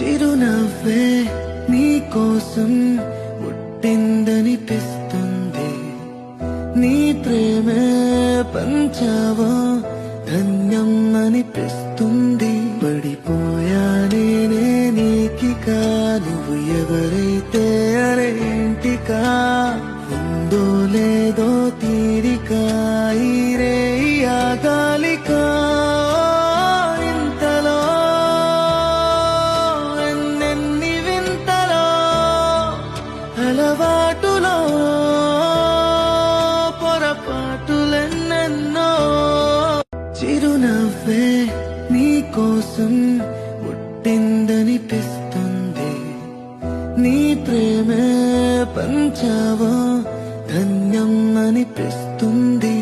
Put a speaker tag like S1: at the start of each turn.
S1: చిరునవ్వే నీ కోసం పుట్టిందనిపిస్తుంది. నీ ప్రేమే పంచావో ధన్యం అనిపిస్తుంది. పడిపోయానే నీకికా నువ్వు ఎవరైతే అరేంటికా ఉందో లేదో తీరిక ఈ రే ఆగాలికా ఇంతలో ఎన్నెన్ని వింతలో అలవాటులో పొరపాటులెన్నెన్నో చిరునవ్వే నీ కోసం పుట్టిందనిపిస్తుంది. నీ ప్రేమే పంచావో ధన్యం అనిపిస్తుంది.